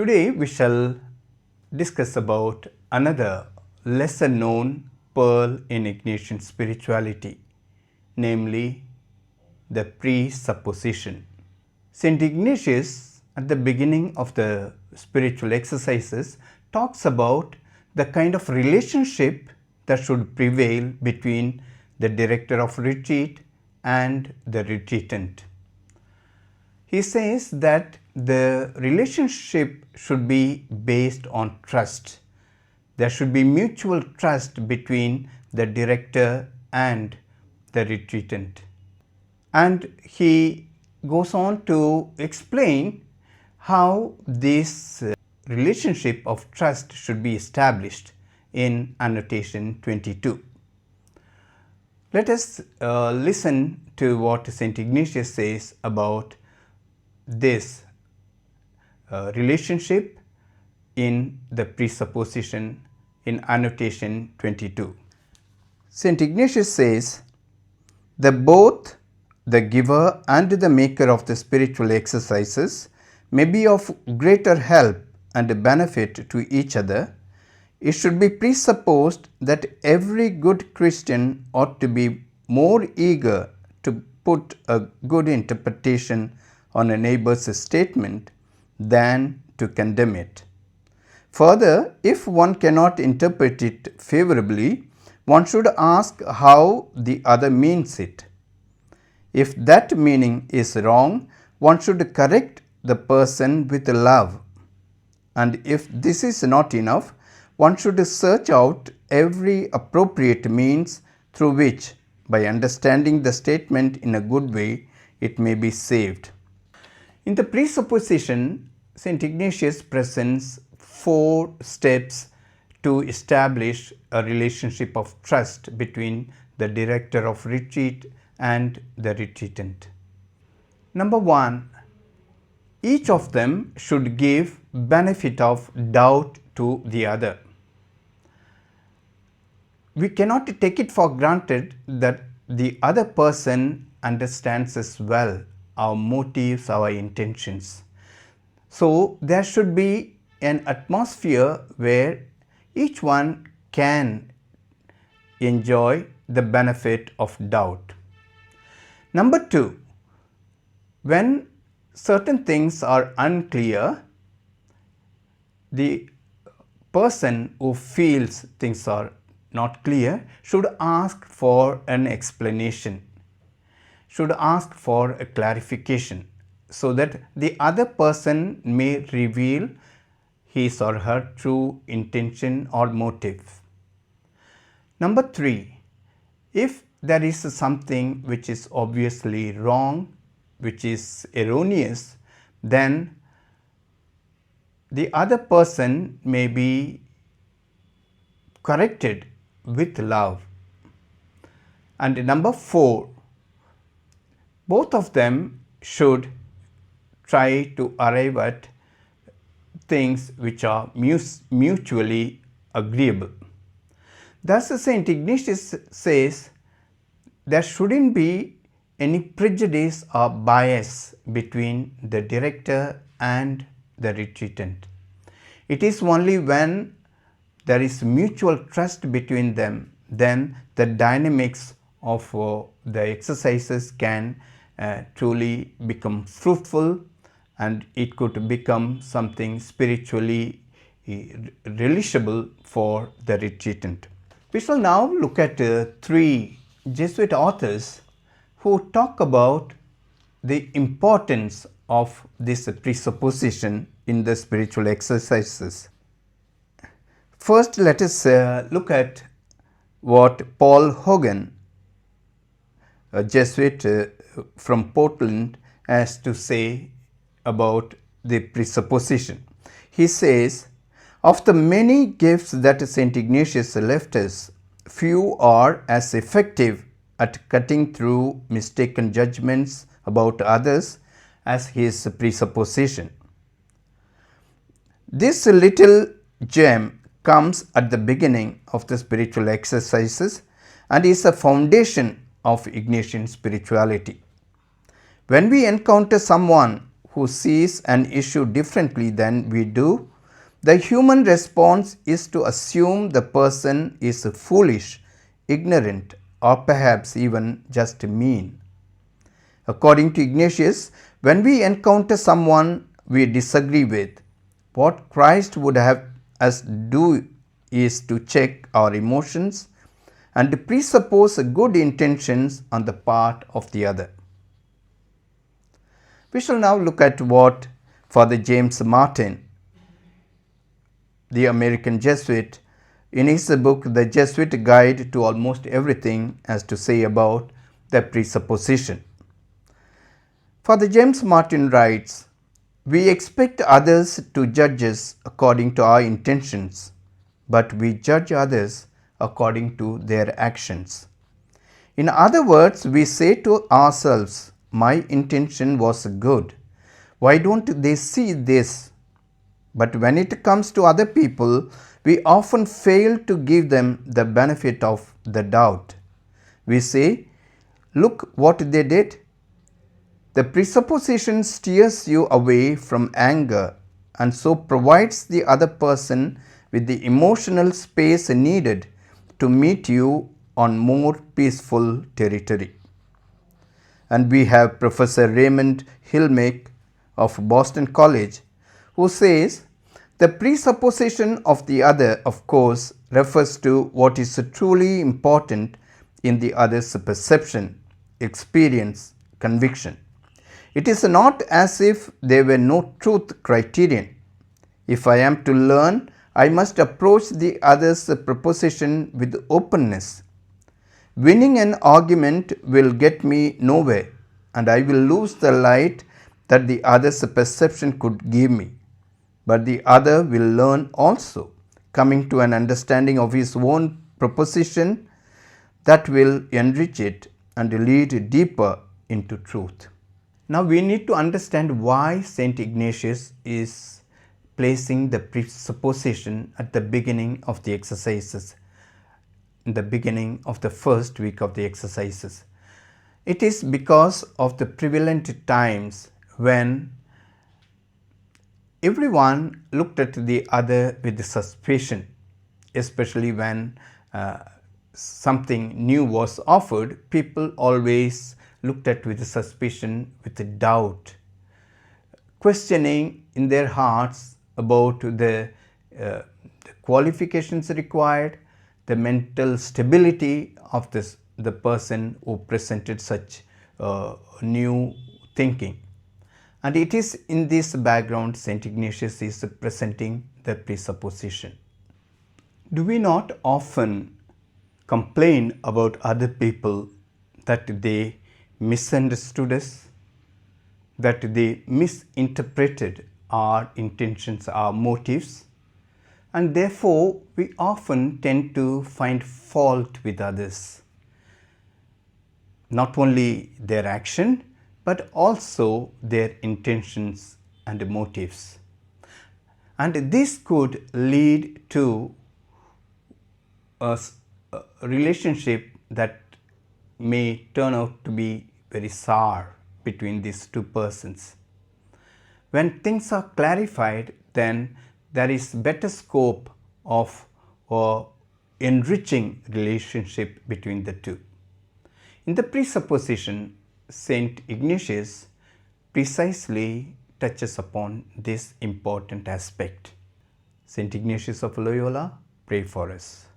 Today we shall discuss about another lesser known pearl in Ignatian spirituality, namely the presupposition. St. Ignatius at the beginning of the spiritual exercises talks about the kind of relationship that should prevail between the director of retreat and the retreatant. He says that the relationship should be based on trust. There should be mutual trust between the director and the retreatant. And he goes on to explain how this relationship of trust should be established in annotation 22. Let us listen to what St. Ignatius says about this relationship in the presupposition in annotation 22. St. Ignatius says that both the giver and the maker of the spiritual exercises may be of greater help and benefit to each other. It should be presupposed that every good Christian ought to be more eager to put a good interpretation on a neighbor's statement than to condemn it. Further, if one cannot interpret it favorably, one should ask how the other means it. If that meaning is wrong, one should correct the person with love. And if this is not enough, one should search out every appropriate means through which, by understanding the statement in a good way, it may be saved. In the presupposition, St. Ignatius presents 4 steps to establish a relationship of trust between the director of retreat and the retreatant. Number 1, each of them should give benefit of doubt to the other. We cannot take it for granted that the other person understands us well, our motives, our intentions. So there should be an atmosphere where each one can enjoy the benefit of doubt. Number 2, when certain things are unclear, the person who feels things are not clear should ask for an explanation, should ask for a clarification, so that the other person may reveal his or her true intention or motive. Number 3, if there is something which is obviously wrong, which is erroneous, then the other person may be corrected with love. And number 4, both of them should try to arrive at things which are mutually agreeable. Thus, St. Ignatius says there shouldn't be any prejudice or bias between the director and the retreatant. It is only when there is mutual trust between them, then the dynamics of the exercises can truly become fruitful, and it could become something spiritually relishable for the retreatant. We shall now look at 3 Jesuit authors who talk about the importance of this presupposition in the spiritual exercises. First, let us look at what Paul Hogan, a Jesuit from Portland, has to say about the presupposition. He says, of the many gifts that St. Ignatius left us, few are as effective at cutting through mistaken judgments about others as his presupposition. This little gem comes at the beginning of the spiritual exercises and is a foundation of Ignatian spirituality. When we encounter someone who sees an issue differently than we do, the human response is to assume the person is foolish, ignorant, or perhaps even just mean. According to Ignatius, when we encounter someone we disagree with, what Christ would have us do is to check our emotions and presuppose good intentions on the part of the other. We shall now look at what Father James Martin, the American Jesuit, in his book The Jesuit Guide to Almost Everything, has to say about the presupposition. Father James Martin writes, "We expect others to judge us according to our intentions, but we judge others according to their actions. In other words, we say to ourselves, my intention was good. Why don't they see this? But when it comes to other people, we often fail to give them the benefit of the doubt. We say, look what they did." The presupposition steers you away from anger and so provides the other person with the emotional space needed to meet you on more peaceful territory. And we have Professor Raymond Hillmek of Boston College, who says, the presupposition of the other, of course, refers to what is truly important in the other's perception, experience, conviction. It is not as if there were no truth criterion. If I am to learn, I must approach the other's proposition with openness. Winning an argument will get me nowhere, and I will lose the light that the other's perception could give me. But the other will learn also, coming to an understanding of his own proposition that will enrich it and lead deeper into truth. Now we need to understand why St. Ignatius is placing the presupposition at the beginning of the exercises, in the beginning of the first week of the exercises. It is because of the prevalent times when everyone looked at the other with suspicion, especially when something new was offered. People always looked at with suspicion, with doubt, questioning in their hearts about the qualifications required, the mental stability of the person who presented such new thinking. And it is in this background St. Ignatius is presenting the presupposition. Do we not often complain about other people that they misunderstood us, that they misinterpreted our intentions, our motives, and therefore we often tend to find fault with others, not only their action but also their intentions and motives. And this could lead to a relationship that may turn out to be very sour between these two persons. When things are clarified, then there is better scope of enriching relationship between the two. In the presupposition, St. Ignatius precisely touches upon this important aspect. St. Ignatius of Loyola, pray for us.